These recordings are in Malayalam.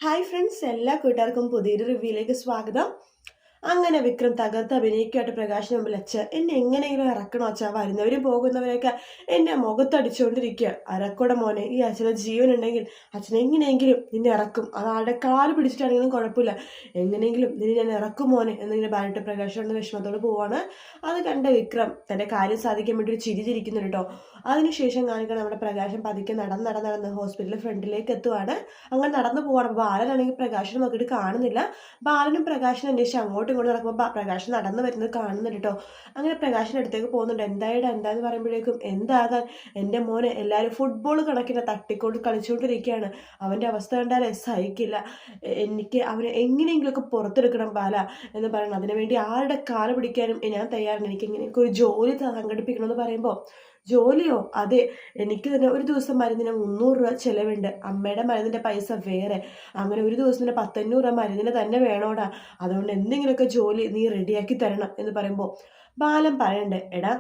ഹായ് ഫ്രണ്ട്സ്, എല്ലാ കൂട്ടുകാർക്കും പുതിയൊരു റിവ്യൂയിലേക്ക് സ്വാഗതം. അങ്ങനെ വിക്രം തകർത്ത് അഭിനയിക്കായിട്ട് പ്രകാശിന് മുമ്പിൽ എന്നെ എങ്ങനെയെങ്കിലും ഇറക്കണോ അച്ഛാ, വരുന്നവരും പോകുന്നവരെയൊക്കെ എന്നെ മുഖത്തടിച്ചുകൊണ്ടിരിക്കുക. അരക്കൂടെ മോനെ, ഈ അച്ഛനെ ജീവൻ ഉണ്ടെങ്കിൽ അച്ഛൻ എങ്ങനെയെങ്കിലും നിന്നെ ഇറക്കും. അത് ആളുടെ കാല് പിടിച്ചിട്ടാണെങ്കിലും കുഴപ്പമില്ല, എങ്ങനെയെങ്കിലും നിന്നെ ഞാൻ ഇറക്കും മോനെ എന്നിങ്ങനെ പറഞ്ഞിട്ട് പ്രകാശ് വിഷമത്തോട് പോവാണ്. അത് കണ്ട വിക്രം തന്റെ കാര്യം സാധിക്കാൻ വേണ്ടി ഒരു ചിരി ചിരിക്കുന്നുണ്ട് കേട്ടോ. അതിനുശേഷം കാണിക്കണം നമ്മുടെ പ്രകാശം പതുക്കെ നടന്ന് ഹോസ്പിറ്റലിൽ ഫ്രണ്ടിലേക്ക് എത്തുവാണ്. അങ്ങനെ നടന്നു പോവാണ്. ബാലനാണെങ്കിൽ പ്രകാശിനെ നോക്കിയിട്ട് കാണുന്നില്ല. ബാലനും പ്രകാശിനെ അന്വേഷിച്ച് അങ്ങോട്ടും ഇങ്ങോട്ടും നടക്കുമ്പോൾ പ്രകാശ് നടന്നു വരുന്നത് കാണുന്നുണ്ട് കേട്ടോ. അങ്ങനെ പ്രകാശിന്റെ അടുത്തേക്ക് പോകുന്നുണ്ട്. എന്താന്ന് പറയുമ്പോഴേക്കും, എന്താകാൻ എൻ്റെ മോനെ എല്ലാവരും ഫുട്ബോൾ കണക്കിനെ തട്ടിക്കൊണ്ട് കളിച്ചുകൊണ്ടിരിക്കുകയാണ്. അവൻ്റെ അവസ്ഥ കണ്ടാലേ സഹിക്കില്ല. എനിക്ക് അവനെ എങ്ങനെയെങ്കിലുമൊക്കെ പുറത്തെടുക്കണം ബാല എന്ന് പറയണം. അതിനുവേണ്ടി ആരുടെ കാല് പിടിക്കാനും ഞാൻ തയ്യാറാണ്. എനിക്ക് എങ്ങനെയൊക്കെ ഒരു ജോലി സംഘടിപ്പിക്കണമെന്ന് പറയുമ്പോൾ, ജോലിയോ? അതെ, എനിക്ക് തന്നെ ഒരു ദിവസം മരുന്നിന് 300 രൂപ ചിലവുണ്ട്. അമ്മയുടെ മരുന്നിന്റെ പൈസ വേറെ. അങ്ങനെ ഒരു ദിവസത്തിന് 1,500 രൂപ മരുന്നിന് തന്നെ വേണോടാ. അതുകൊണ്ട് എന്തെങ്കിലുമൊക്കെ ജോലി നീ റെഡിയാക്കി തരണം എന്ന് പറയുമ്പോൾ ബാലൻ പറയണ്ടേ, എടാ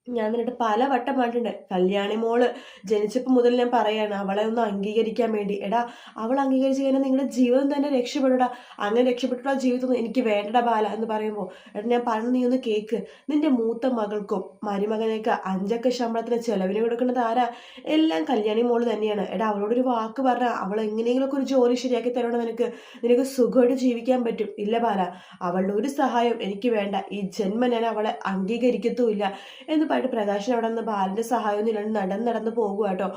ഞാൻ നിന്നിട്ട് പലവട്ടം പറഞ്ഞിട്ടുണ്ട്. കല്യാണി മോള് ജനിച്ചപ്പോൾ മുതൽ ഞാൻ പറയാണ് അവളെ ഒന്ന് അംഗീകരിക്കാൻ വേണ്ടി. എടാ, അവൾ അംഗീകരിച്ച് കഴിഞ്ഞാൽ നിങ്ങളുടെ ജീവിതം തന്നെ രക്ഷപ്പെടൂടാ. അങ്ങനെ രക്ഷപ്പെട്ടുള്ള ജീവിതം എനിക്ക് വേണ്ടടാ ബാല എന്ന് പറയുമ്പോൾ, എടാ ഞാൻ പറഞ്ഞു, നീ ഒന്ന് കേക്ക്. നിന്റെ മൂത്ത മകൾക്കും മരുമകനേക്ക് 5 ശമ്പളത്തിന് ചെലവിന് കൊടുക്കുന്നത് ആരാ? എല്ലാം കല്യാണി മോള് തന്നെയാണ്. എടാ, അവളോടൊരു വാക്ക് പറഞ്ഞാൽ അവൾ എങ്ങനെയെങ്കിലുമൊക്കെ ഒരു ജോലി ശരിയാക്കി തരണം. നിനക്ക് സുഖമായിട്ട് ജീവിക്കാൻ പറ്റും. ഇല്ല ബാല, അവളുടെ ഒരു സഹായം എനിക്ക് വേണ്ട. ഈ ജന്മം ഞാൻ അവളെ അംഗീകരിക്കത്തുമില്ല എന്ന് പറഞ്ഞിട്ട് പ്രകാശൻ അവിടെ നിന്ന് ബാലന്റെ സഹായമൊന്നും ഇല്ലാണ്ട് നടന്ന് പോകുക കേട്ടോ.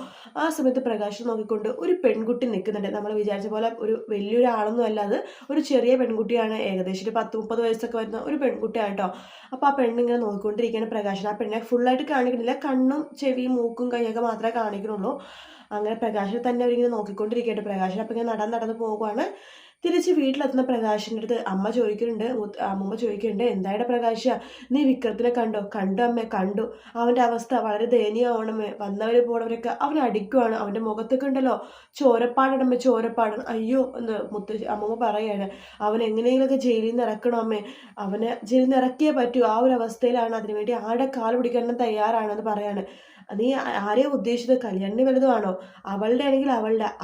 ആ സമയത്ത് പ്രകാശൻ നോക്കിക്കൊണ്ട് ഒരു പെൺകുട്ടി നിൽക്കുന്നുണ്ട്. നമ്മൾ വിചാരിച്ച പോലെ ഒരു വലിയൊരാളൊന്നും അല്ലാതെ ഒരു ചെറിയ പെൺകുട്ടിയാണ്. ഏകദേശം ഒരു 10-30 വയസ്സൊക്കെ വരുന്ന ഒരു പെൺകുട്ടിയാണ് കേട്ടോ. അപ്പോൾ ആ പെണ്ണിങ്ങനെ നോക്കിക്കൊണ്ടിരിക്കുകയാണ് പ്രകാശൻ. ആ പെണ്ണിനെ ഫുള്ളായിട്ട് കാണിക്കുന്നില്ല, കണ്ണും ചെവിയും മൂക്കും കൈയൊക്കെ മാത്രമേ കാണിക്കുന്നുള്ളൂ. അങ്ങനെ പ്രകാശനെ തന്നെ അവരിങ്ങനെ നോക്കിക്കൊണ്ടിരിക്കുകയാണ്. പ്രകാശൻ അപ്പം ഇങ്ങനെ നടന്ന് പോകുവാണ്. തിരിച്ച് വീട്ടിലെത്തുന്ന പ്രകാശിൻ്റെ അടുത്ത് അമ്മമ്മ ചോദിക്കുന്നുണ്ട്, എന്തായുടെ പ്രകാശ, നീ വിക്രത്തിനെ കണ്ടോ? കണ്ടു അമ്മേ, കണ്ടു. അവൻ്റെ അവസ്ഥ വളരെ ദയനീയമാണമ്മേ. വന്നവർ പോണവരൊക്കെ അവനെ അടിക്കുവാണ്. അവൻ്റെ മുഖത്തൊക്കെ ഉണ്ടല്ലോ ചോരപ്പാടമ്മേ, ചോരപ്പാടം. അയ്യോ എന്ന് അമ്മമ്മ പറയാണ്. അവൻ എങ്ങനെയെങ്കിലുമൊക്കെ ജയിലിൽ നിന്ന് ഇറക്കണം അമ്മേ. അവനെ ജയിലിൽ നിന്ന് ഇറക്കിയേ പറ്റൂ. ആ ഒരു അവസ്ഥയിലാണ്. അതിനുവേണ്ടി ആരുടെ കാല് പിടിക്കാൻ തയ്യാറാണെന്ന് പറയാണ്. നീ ആരെയും ഉദ്ദേശിച്ചത്? കല്യാണിന് വലുതുമാണോ? അവളുടെ ആണെങ്കിൽ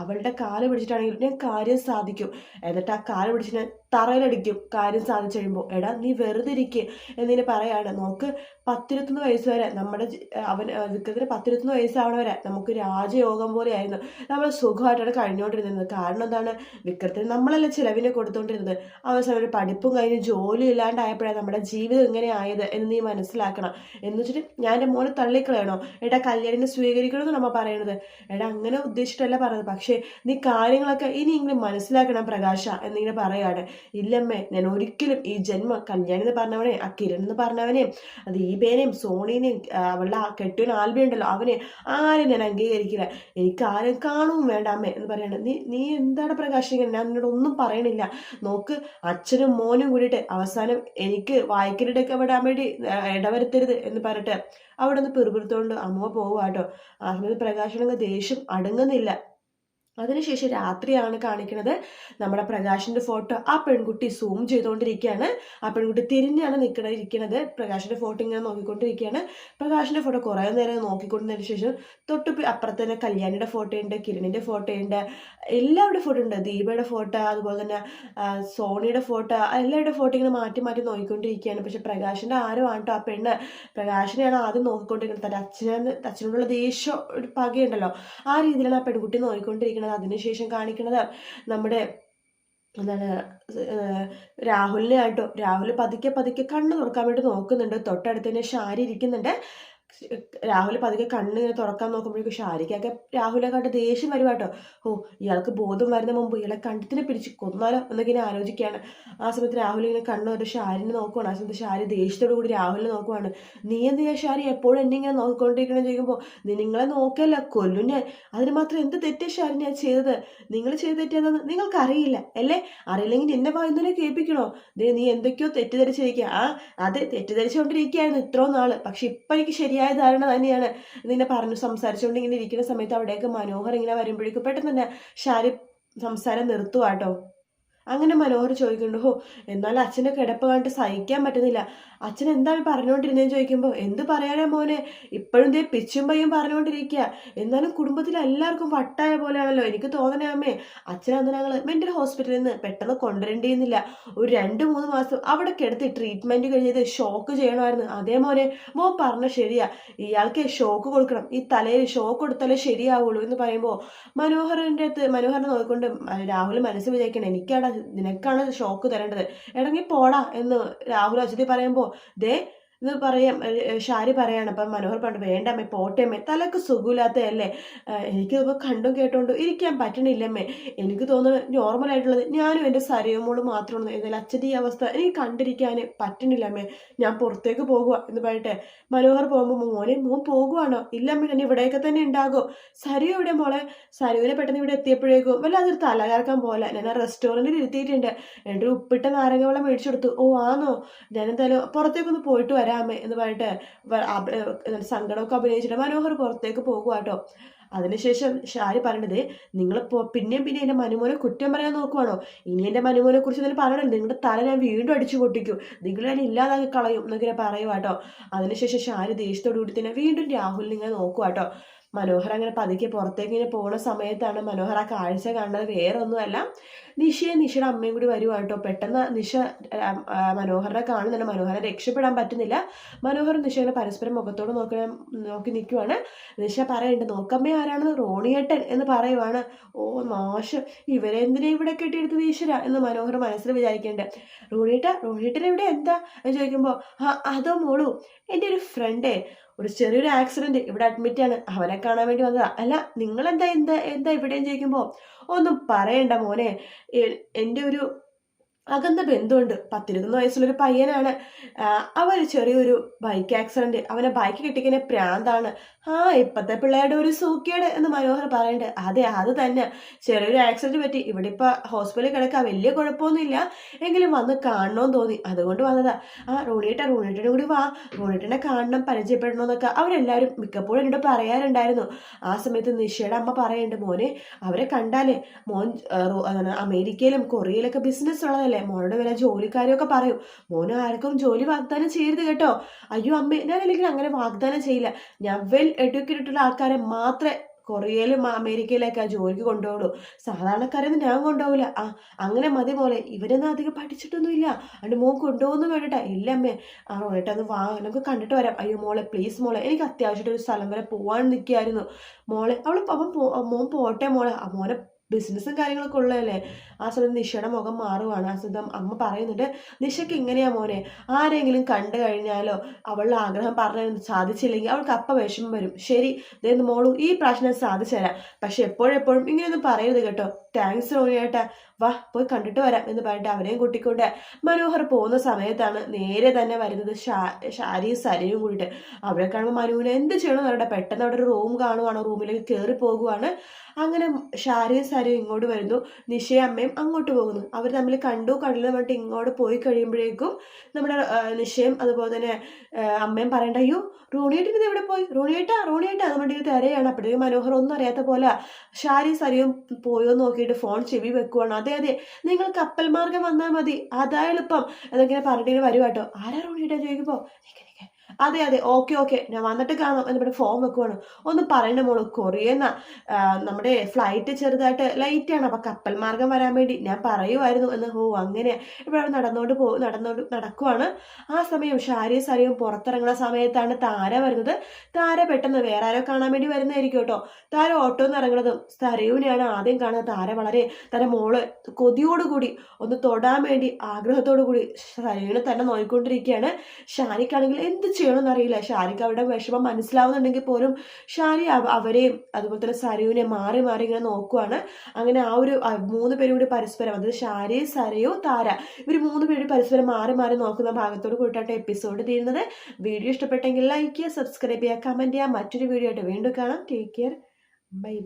അവളുടെ കാല് പിടിച്ചിട്ടാണെങ്കിൽ ഞാൻ കാര്യം സാധിക്കും. എന്നിട്ട് ആ കാല് പിടിച്ച് ഞാൻ തറയിലടിക്കും കാര്യം സാധിച്ചു കഴിയുമ്പോൾ. എടാ, നീ വെറുതെ ഇരിക്കുക എന്നിങ്ങനെ പറയാണ്. നോക്ക്, 10-21 വയസ്സ് വരെ വിക്രത്തിന് 10-21 വയസ്സാവണ വരെ നമുക്ക് രാജയോഗം പോലെയായിരുന്നു. നമ്മൾ സുഖമായിട്ടാണ് കഴിഞ്ഞുകൊണ്ടിരുന്നത്. കാരണം എന്താണ്? വിക്രത്തിന് നമ്മളല്ലേ ചിലവിനെ കൊടുത്തുകൊണ്ടിരുന്നത്. അവസാനം ഒരു പഠിപ്പും കഴിഞ്ഞ് ജോലി ഇല്ലാണ്ടായപ്പോഴാണ് നമ്മുടെ ജീവിതം ഇങ്ങനെ ആയത് എന്ന് നീ മനസ്സിലാക്കണം. എന്ന് വെച്ചിട്ട് ഞാൻ എൻ്റെ മോനെ തള്ളിക്കളയണോ? എടാ, കല്യാണിനെ സ്വീകരിക്കണമെന്ന് നമ്മ പറയണത്. എടാ, അങ്ങനെ ഉദ്ദേശിച്ചിട്ടല്ല പറയുന്നത്. പക്ഷേ നീ കാര്യങ്ങളൊക്കെ ഇനിയെങ്കിലും മനസ്സിലാക്കണം പ്രകാശ എന്നിങ്ങനെ പറയാണ്. ഇല്ലമ്മേ, ഞാൻ ഒരിക്കലും ഈ ജന്മം കല്യാണി എന്ന് പറഞ്ഞവനെ, ആ കിരൺ എന്ന് പറഞ്ഞവനെയും, ദീപേനെയും സോണീനെയും അവളുടെ ആ കെട്ടിയൻ ആൽബിയുണ്ടല്ലോ അവനെ ആരും ഞാൻ അംഗീകരിക്കില്ല. എനിക്ക് ആരും കാണുകയും വേണ്ട അമ്മേ എന്ന് പറയണം. നീ എന്താണ് പ്രകാശിക്കാൻ? ഞാൻ നിന്നോട് ഒന്നും പറയണില്ല. നോക്ക്, അച്ഛനും മോനും കൂടിയിട്ട് അവസാനം എനിക്ക് വായിക്കലിടൊക്കെ വിടാൻ വേണ്ടി ഇടവരുത്തരുത് എന്ന് പറഞ്ഞിട്ട് അവിടെ നിന്ന് പിറുപിറുത്തോണ്ട് അമ്മ പോവാട്ടോ. ആ സമയത്ത് പ്രകാശനങ്ങ് ദേഷ്യം അടങ്ങുന്നില്ല. അതിനുശേഷം രാത്രിയാണ് കാണിക്കുന്നത്. നമ്മുടെ പ്രകാശിന്റെ ഫോട്ടോ ആ പെൺകുട്ടി സൂം ചെയ്തുകൊണ്ടിരിക്കുകയാണ്. ആ പെൺകുട്ടി തിരിഞ്ഞാണ് ഇരിക്കുന്നത്. പ്രകാശിന്റെ ഫോട്ടോ ഇങ്ങനെ നോക്കിക്കൊണ്ടിരിക്കുകയാണ്. പ്രകാശിന്റെ ഫോട്ടോ കുറേ നേരം നോക്കിക്കൊണ്ടതിന് ശേഷം അപ്പുറത്ത് തന്നെ കല്യാണിയുടെ ഫോട്ടോ ഉണ്ട്, കിരണിന്റെ ഫോട്ടോ ഉണ്ട്, എല്ലാവരുടെ ഫോട്ടോ ഉണ്ട്. ദീപയുടെ ഫോട്ടോ, അതുപോലെ തന്നെ സോണിയുടെ ഫോട്ടോ, എല്ലാവരുടെ ഫോട്ടോ ഇങ്ങനെ മാറ്റി മാറ്റി നോക്കിക്കൊണ്ടിരിക്കുകയാണ്. പക്ഷെ പ്രകാശിന്റെ ആരും ആട്ടോ ആ പെണ്ണ്. പ്രകാശിനെയാണ് ആദ്യം നോക്കിക്കൊണ്ടിരിക്കുന്നത്. തന്റെ അച്ഛനോടുള്ള ദേഷ്യം, ഒരു പകയുണ്ടല്ലോ, ആ രീതിയിലാണ് ആ പെൺകുട്ടി നോക്കിക്കൊണ്ടിരിക്കുന്നത്. അതിനുശേഷം കാണിക്കുന്നത് നമ്മുടെ എന്താണ് രാഹുലിനെ ആട്ടോ. രാഹുൽ പതുക്കെ കണ്ണ് തുറക്കാൻ വേണ്ടി നോക്കുന്നുണ്ട്. തൊട്ടടുത്ത് തന്നെ ഷാരി ഇരിക്കുന്നുണ്ട്. രാഹുൽ പതുക്കെ കണ്ണിങ്ങനെ തുറക്കാൻ നോക്കുമ്പോഴേക്കും ഷാരിക്കൊക്കെ രാഹുലെ കണ്ട് ദേഷ്യം വരുവാട്ടോ. ഇയാൾക്ക് ബോധം വരുന്ന മുമ്പ് ഇയാളെ കണ്ടത്തിനെ പിടിച്ച് കൊന്നാലോ എന്നൊക്കെ ഇങ്ങനെ ആലോചിക്കുകയാണ്. ആ സമയത്ത് രാഹുൽ ഇങ്ങനെ കണ്ണ് ഒരു ഷാരിനെ നോക്കുവാണ്. ആ സമയത്ത് ഷാരി ദേഷ്യത്തോടു കൂടി രാഹുലിനെ നോക്കുവാണ്. നീ എന്തിനാ ഷാരി എപ്പോഴും എന്നെ ഇങ്ങനെ നോക്കിക്കൊണ്ടിരിക്കണം ചോദിക്കുമ്പോൾ, നിങ്ങളെ നോക്കല്ല, കൊല്ലും ഞാൻ. അതിന് മാത്രം എന്ത് തെറ്റേ ഷാരി ഞാൻ ചെയ്തത്? നിങ്ങൾ ചെയ്ത് തെറ്റിയതെന്ന് നിങ്ങൾക്കറിയില്ല അല്ലേ? അറിയില്ലെങ്കിൽ എന്നെ വായുന്നതിനെ കേൾപ്പിക്കണോ? നീ എന്തൊക്കെയോ തെറ്റിദ്ധരിച്ചിരിക്കുക. അതെ, തെറ്റിദ്ധരിച്ചുകൊണ്ടിരിക്കുകയായിരുന്നു ഇത്രയും നാള്. പക്ഷെ ഇപ്പം എനിക്ക് ശരിയായ ധാരണ തന്നെയാണ്. ഇതിനെ പറഞ്ഞു സംസാരിച്ചുകൊണ്ട് ഇങ്ങനെ ഇരിക്കുന്ന സമയത്ത് അവിടേക്ക് മനോഹർ ഇങ്ങനെ വരുമ്പോഴേക്കും പെട്ടെന്ന് തന്നെ ഷാരി സംസാരം നിർത്തുവാട്ടോ. അങ്ങനെ മനോഹർ ചോദിക്കുന്നുണ്ട്. ഹോ, എന്നാൽ അച്ഛൻ്റെ കിടപ്പ് കണ്ടിട്ട് സഹിക്കാൻ പറ്റുന്നില്ല. അച്ഛൻ എന്താണ് പറഞ്ഞുകൊണ്ടിരുന്നതെന്ന് ചോദിക്കുമ്പോൾ, എന്ത് പറയാനാ മോനെ, ഇപ്പോഴും ദേ പിച്ചും പയ്യും പറഞ്ഞുകൊണ്ടിരിക്കുക. എന്നാലും കുടുംബത്തിൽ എല്ലാവർക്കും വട്ടായ പോലെയാണല്ലോ. എനിക്ക് തോന്നണേ അമ്മേ, അച്ഛനന്ന് ഞങ്ങൾ മെൻ്റൽ ഹോസ്പിറ്റലിൽ നിന്ന് പെട്ടെന്ന് കൊണ്ടുവരേണ്ടിയിരുന്നില്ല. ഒരു 2-3 മാസം അവിടെ കിടത്തി ട്രീറ്റ്മെൻറ്റ് കഴിഞ്ഞത് ഷോക്ക് ചെയ്യണമായിരുന്നു. അതേ മോനെ, മോൻ പറഞ്ഞ ശരിയാ, ഇയാൾക്ക് ഷോക്ക് കൊടുക്കണം, ഈ തലയിൽ ഷോക്ക് കൊടുത്താലേ ശരിയാവുള്ളൂ എന്ന് പറയുമ്പോൾ മനോഹരനെ നോക്കിക്കൊണ്ട് രാഹുൽ മനസ്സ് വിചാരിക്കണം, നിനക്കാണ് ഷോക്ക് തരേണ്ടത്, ഇറങ്ങി പോടാ എന്ന് രാഹുൽ അച്ഛത്തി പറയുമ്പോൾ, ദേ എന്ന് പറയാം ഷാരി പറയാണ്. അപ്പം മനോഹർ പറഞ്ഞു, വേണ്ടമ്മേ പോട്ടേമ്മേ, തലക്ക് സുഖമില്ലാത്തതല്ലേ, എനിക്കിപ്പോൾ കണ്ടും കേട്ടോണ്ടും ഇരിക്കാൻ പറ്റണില്ലമ്മേ, എനിക്ക് തോന്നുന്നത് നോർമലായിട്ടുള്ളത് ഞാനും എൻ്റെ സരിയമോളും മാത്രമാണ്. എന്നാലും അച്ഛൻ്റെ ഈ അവസ്ഥ എനിക്ക് കണ്ടിരിക്കാൻ പറ്റണില്ലമ്മേ, ഞാൻ പുറത്തേക്ക് പോകുക എന്ന് പറഞ്ഞിട്ട് മനോഹർ പോകുമ്പോൾ, മോൻ പോകുവാണോ? ഇല്ലമ്മേ, ഞാൻ ഇവിടെയൊക്കെ തന്നെ ഉണ്ടാകും. സരു എവിടെ മോളെ? സരുവിനെ പെട്ടെന്ന് ഇവിടെ എത്തിയപ്പോഴേക്കും വല്ലാതൊരു തലകറക്കാൻ പോലെ, ഞാൻ ആ റെസ്റ്റോറൻറ്റിൽ ഇരുത്തിയിട്ടുണ്ട്, എൻ്റെ ഉപ്പിട്ട നാരങ്ങ വെള്ളം മേടിച്ചു കൊടുത്തു. ഓ ആണോ, ഞാനെന്തായാലും പുറത്തേക്കൊന്ന് പോയിട്ട് വരാമേ എന്ന് പറഞ്ഞിട്ട് സങ്കടമൊക്കെ അഭിനയിച്ചിട്ട് മനോഹർ പുറത്തേക്ക് പോകുക കേട്ടോ. അതിനുശേഷം ഷാരി പറയണത്, നിങ്ങൾ പിന്നെയും എൻ്റെ മനുമോനെ കുറ്റം പറയാൻ നോക്കുവാണോ? ഇനി എൻ്റെ മനുമോനെ കുറിച്ച് എന്തെങ്കിലും പറയണല്ലോ, നിങ്ങളുടെ തല ഞാൻ വീണ്ടും അടിച്ചു പൊട്ടിക്കും, നിങ്ങൾ ഞാൻ ഇല്ലാതാക്കി കളയും എന്നൊക്കെ പറയുക കേട്ടോ. അതിനുശേഷം ഷാരി ദേഷ്യത്തോടു കൂടി തന്നെ വീണ്ടും രാഹുലിനെ ഇങ്ങനെ നോക്കുക കേട്ടോ. മനോഹർ അങ്ങനെ പതുക്കെ പുറത്തേക്ക് ഇങ്ങനെ പോകുന്ന സമയത്താണ് മനോഹർ ആ കാഴ്ച കാണുന്നത്. വേറെ ഒന്നുമല്ല, നിഷയുടെ അമ്മയും കൂടി വരുവാ കേട്ടോ. പെട്ടെന്ന് നിഷ മനോഹരനെ കാണുന്നുണ്ട്. മനോഹരനെ രക്ഷപ്പെടാൻ പറ്റുന്നില്ല. മനോഹർ നിഷയെ പരസ്പരം മുഖത്തോട് നോക്കി നിൽക്കുവാണ്. നിഷ പറയുന്നുണ്ട്, നോക്കമ്മേ ആരാണെന്ന്, റോണിയേട്ടൻ എന്ന് പറയുവാണ്. ഓ നാശം, ഇവരെ എന്തിനാ ഇവിടെ കെട്ടിയെടുത്തത് ഈശ്വര എന്ന് മനോഹർ മനസ്സിൽ വിചാരിക്കുന്നുണ്ട്. റോണിയേട്ടൻ ഇവിടെ എന്താ എന്ന് ചോദിക്കുമ്പോൾ, അതോ മോളു, എൻ്റെ ഒരു ഫ്രണ്ടേ ഒരു ചെറിയൊരു ആക്സിഡന്റ് ഇവിടെ അഡ്മിറ്റാണ്, അവനെ കാണാൻ വേണ്ടി വന്നതാ. അല്ല നിങ്ങളെന്താ എന്താ എന്താ ഇവിടെയും ചോദിക്കുമ്പോൾ, ഒന്നും പറയണ്ട മോനെ, എൻ്റെ ഒരു അകന്ന ബന്ധുണ്ട്, 10-21 വയസ്സുള്ളൊരു പയ്യനാണ്. അവൻ ചെറിയൊരു ബൈക്ക് ആക്സിഡന്റ്, അവനെ ബൈക്ക് കിട്ടിക്കുന്ന പ്രാന്താണ്. ഇപ്പത്തെ പിള്ളേരുടെ ഒരു സൂക്കേട് എന്ന് മനോഹർ പറയണ്ട്. അതെ അത് തന്നെ, ചെറിയൊരു ആക്സിഡന്റ് പറ്റി, ഇവിടെ ഇപ്പൊ ഹോസ്പിറ്റലിൽ കിടക്കുക, വലിയ കുഴപ്പമൊന്നുമില്ല, എങ്കിലും വന്ന് കാണണമെന്ന് തോന്നി, അതുകൊണ്ട് വന്നതാ. റോണിയേട്ടനെ കൂടി വാ, റോണിയേട്ടനെ കാണണം, പരിചയപ്പെടണമെന്നൊക്കെ അവരെല്ലാവരും മിക്കപ്പോഴും എന്നോട് പറയാറുണ്ടായിരുന്നു. ആ സമയത്ത് നിഷയുടെ അമ്മ പറയുന്നുണ്ട്, മോനെ അവരെ കണ്ടാലേ മോൻ അമേരിക്കയിലും കൊറിയയിലൊക്കെ ബിസിനസ് ഉള്ളതല്ലേ, മോനോട് വല്ല ജോലിക്കാരെയൊക്കെ പറയും, മോന് ആർക്കും ജോലി വാഗ്ദാനം ചെയ്യരുത് കേട്ടോ. അയ്യോ അമ്മേ, ഞാൻ അല്ലെങ്കിൽ അങ്ങനെ വാഗ്ദാനം ചെയ്യില്ല, ഞാൻ വെൽ എഡ്യൂക്കേറ്റഡ് ആൾക്കാരെ മാത്രമേ കൊറിയയിലും അമേരിക്കയിലൊക്കെ ജോലിക്ക് കൊണ്ടുപോകുള്ളൂ, സാധാരണക്കാരെയൊന്നും ഞാൻ കൊണ്ടുപോകില്ല. അങ്ങനെ മതി മോളെ, ഇവരൊന്നും അധികം പഠിച്ചിട്ടൊന്നുമില്ല, അതുകൊണ്ട് മോൻ കൊണ്ടുപോകുന്നു വേണ്ടിട്ടാ. ഇല്ല അമ്മേ, റോണിയേട്ടൊന്ന് വാ, നമുക്ക് കണ്ടിട്ട് വരാം. അയ്യോ മോളെ പ്ലീസ് മോളെ, എനിക്ക് അത്യാവശ്യമായിട്ട് ഒരു സ്ഥലം വരെ പോകാൻ നിൽക്കുകയായിരുന്നു മോളെ. മോൻ പോട്ടെ മോളെ, മോനെ ബിസിനസ്സും കാര്യങ്ങളൊക്കെ ഉള്ളതല്ലേ. ആ സമയത്ത് നിഷയുടെ മുഖം മാറുവാണ്. ആ സമയത്ത് അമ്മ പറയുന്നുണ്ട്, നിഷയ്ക്ക് ഇങ്ങനെയാ മോനെ, ആരെങ്കിലും കണ്ടു കഴിഞ്ഞാലോ അവളുടെ ആഗ്രഹം പറഞ്ഞു സാധിച്ചില്ലെങ്കിൽ അവൾക്ക് അപ്പം വിഷമം വരും. ശരി ഇതെന്ന് മോളു, ഈ പ്രാവശ്യം സാധിച്ചു തരാം, പക്ഷെ എപ്പോഴെപ്പോഴും ഇങ്ങനെയൊന്നും പറയരുത് കേട്ടോ. താങ്ക്സ് റോണിയേട്ടാ, വാ പോയി കണ്ടിട്ട് വരാം എന്ന് പറഞ്ഞിട്ട് അവനെയും കൂട്ടിക്കൊണ്ട് മനോഹർ പോകുന്ന സമയത്താണ് നേരെ തന്നെ വരുന്നത് ഷാരിയും സരയും കൂടിയിട്ട്. അവിടെ കാണുമ്പോൾ മനുവിനെ എന്ത് ചെയ്യണമെന്ന് പറയട്ടെ, പെട്ടെന്ന് അവിടെ ഒരു റൂം കാണുവാണ്, റൂമിലേക്ക് കയറി പോകുവാണ്. അങ്ങനെ ഷാരിയും സരയും ഇങ്ങോട്ട് വരുന്നു, നിഷയും അമ്മയും അങ്ങോട്ട് പോകുന്നു. അവർ തമ്മിൽ കണ്ടില്ലെന്ന് പറഞ്ഞിട്ട് ഇങ്ങോട്ട് പോയി കഴിയുമ്പോഴേക്കും നമ്മുടെ നിഷയും അതുപോലെ തന്നെ അമ്മയും പറയണ്ട, അയ്യോ റോണിയേട്ടൻ ഇത് എവിടെ പോയി, റോണിയേട്ടാ അത് വേണ്ടി തിരയാണ്. അപ്പോഴേക്കും മനോഹർ ഒന്നും അറിയാത്ത പോലെ ഷാരിയും സരയും പോയോ നോക്കിയിട്ട് ഫോൺ ചെവി വെക്കുവാണ്. അതെ നിങ്ങൾ കപ്പൽ മാർഗം വന്നാൽ മതി, അതാ എളുപ്പം എന്നിങ്ങനെ പറഞ്ഞിട്ട് വരുവാട്ടോ. ആരാ റോണിയേട്ടാ ചോദിക്കുമ്പോൾ, അതെ ഓക്കെ ഞാൻ വന്നിട്ട് കാണാം എന്നിവിടെ ഫോം വെക്കുവാണ്. ഒന്ന് പറയണ മോള്, കൊറിയന്ന നമ്മുടെ ഫ്ലൈറ്റ് ചെറുതായിട്ട് ലൈറ്റാണ്, അപ്പം കപ്പൽ മാർഗം വരാൻ വേണ്ടി ഞാൻ പറയുമായിരുന്നു എന്ന്. അങ്ങനെ ഇവിടെ നടക്കുവാണ്. ആ സമയം ഷാരിയും സരയും പുറത്തിറങ്ങുന്ന സമയത്താണ് താര വരുന്നത്. താര പെട്ടെന്ന് വേറെ ആരോ കാണാൻ വേണ്ടി വരുന്നതായിരിക്കും കേട്ടോ. താര ഓട്ടോന്ന് ഇറങ്ങുന്നതും സരയുവിനെയാണ് ആദ്യം കാണുന്നത്. താര വളരെ തൻ്റെ മോള് കൊതിയോടുകൂടി ഒന്ന് തൊടാൻ വേണ്ടി ആഗ്രഹത്തോടു കൂടി സരയുവിനെ തന്നെ നോക്കിക്കൊണ്ടിരിക്കുകയാണ്. ഷാരിക്കാണെങ്കിൽ എന്ത് ചെയ്യണമെന്നറിയില്ല. ഷാരിക്ക് അവരുടെ വിഷമം മനസ്സിലാവുന്നുണ്ടെങ്കിൽ പോലും ഷാരി അവരെയും അതുപോലെ തന്നെ സരയുവിനെ മാറി ഇങ്ങനെ നോക്കുവാണ്. അങ്ങനെ ആ ഒരു 3 പേരും കൂടി പരസ്പരം, അതായത് ഷാരി സരയു താര, ഇവർ 3 പേരും പരസ്പരം മാറി നോക്കുന്ന ഭാഗത്തോട് കൂട്ടായിട്ട് എപ്പിസോഡ് തീരുന്നത്. വീഡിയോ ഇഷ്ടപ്പെട്ടെങ്കിൽ ലൈക്ക് ചെയ്യുക, സബ്സ്ക്രൈബ് ചെയ്യുക, കമൻറ്റ് ചെയ്യുക. മറ്റൊരു വീഡിയോ ആയിട്ട് വീണ്ടും കാണാം. Take care, by.